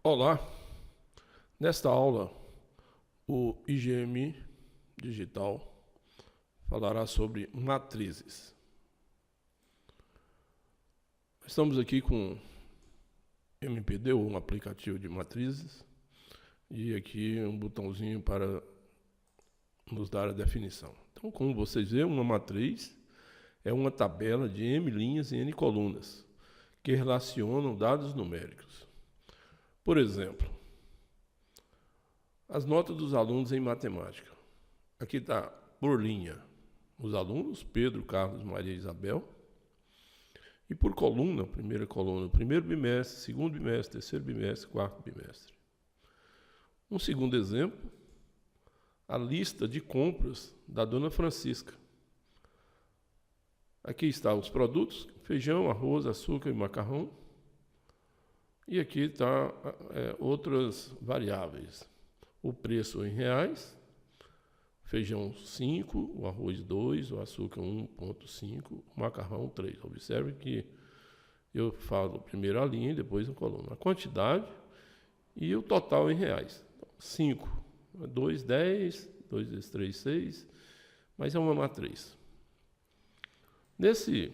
Olá, nesta aula o IGM Digital falará sobre matrizes. Estamos aqui com MPD, um aplicativo de matrizes, e aqui um botãozinho para nos dar a definição. Então, como vocês veem, uma matriz é uma tabela de M linhas e N colunas que relacionam dados numéricos. Por exemplo, as notas dos alunos em matemática. Aqui está por linha os alunos, Pedro, Carlos, Maria e Isabel. E por coluna, primeira coluna, primeiro bimestre, segundo bimestre, terceiro bimestre, quarto bimestre. Um segundo exemplo, a lista de compras da dona Francisca. Aqui estão os produtos, feijão, arroz, açúcar e macarrão. E aqui está outras variáveis. O preço em reais, feijão 5, o arroz 2, o açúcar 1,5, o macarrão 3. Observe que eu falo primeiro a linha e depois a coluna. A quantidade e o total em reais. 5, 2, 10, 2 vezes 3, 6, mas é uma matriz. Nesse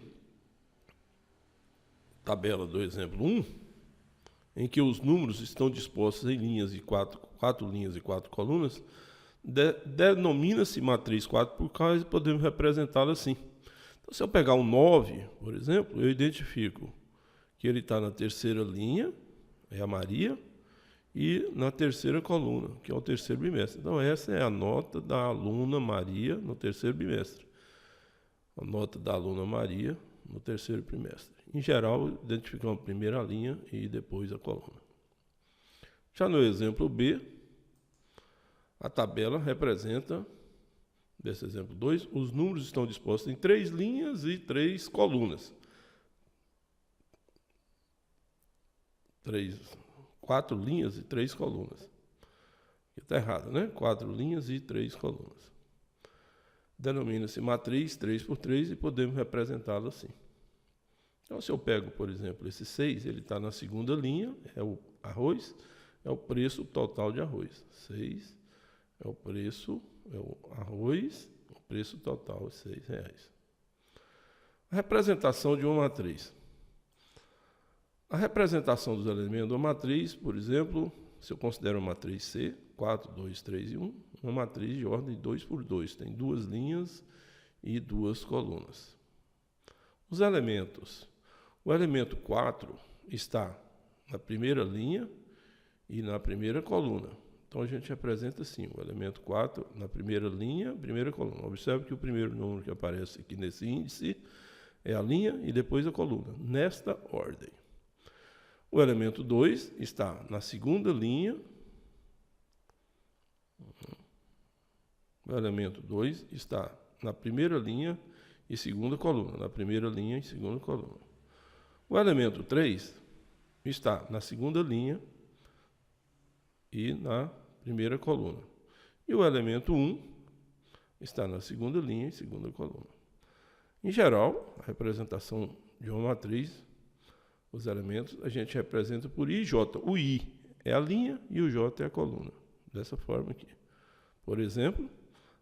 tabela do exemplo 1, em que os números estão dispostos em linhas de quatro linhas e 4 colunas, denomina-se matriz 4 por causa e podemos representá-la assim. Então, se eu pegar um 9, por exemplo, eu identifico que ele está na terceira linha, é a Maria, e na terceira coluna, que é o terceiro bimestre. Então, essa é a nota da aluna Maria no terceiro bimestre. A nota da aluna Maria no terceiro bimestre. Em geral, identificamos a primeira linha e depois a coluna. Já no exemplo B, a tabela representa, desse exemplo 2, os números estão dispostos em 3 linhas e 3 colunas. 4 linhas e 3 colunas. Está errado, né? 4 linhas e 3 colunas. Denomina-se matriz 3 por 3 e podemos representá-la assim. Então, se eu pego, por exemplo, esse 6, ele está na segunda linha, é o arroz, é o preço total de arroz. 6 é o preço, é o arroz, o preço total é R$6. A representação de uma matriz. A representação dos elementos de uma matriz, por exemplo, se eu considero uma matriz C, 4, 2, 3 e 1, uma matriz de ordem 2 por 2, tem 2 linhas e 2 colunas. Os elementos. O elemento 4 está na primeira linha e na primeira coluna. Então, a gente representa assim, o elemento 4 na primeira linha, primeira coluna. Observe que o primeiro número que aparece aqui nesse índice é a linha e depois a coluna, nesta ordem. O elemento 2 está na segunda linha. O elemento 2 está na primeira linha e segunda coluna. Na primeira linha e segunda coluna. O elemento 3 está na segunda linha e na primeira coluna. E o elemento 1 está na segunda linha e segunda coluna. Em geral, a representação de uma matriz, os elementos, a gente representa por I e J. O I é a linha e o J é a coluna. Dessa forma aqui. Por exemplo,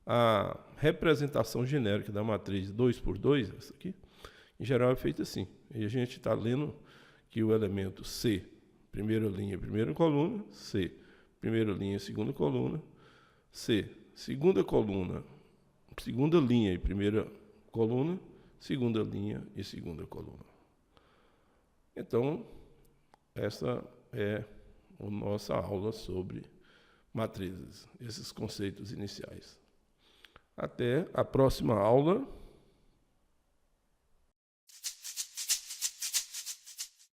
a representação genérica da matriz 2 por 2, essa aqui, em geral é feita assim. E a gente está lendo que o elemento C, primeira linha e primeira coluna, C, primeira linha e segunda coluna, C, segunda coluna, segunda linha e primeira coluna, segunda linha e segunda coluna. Então, essa é a nossa aula sobre matrizes, esses conceitos iniciais. Até a próxima aula.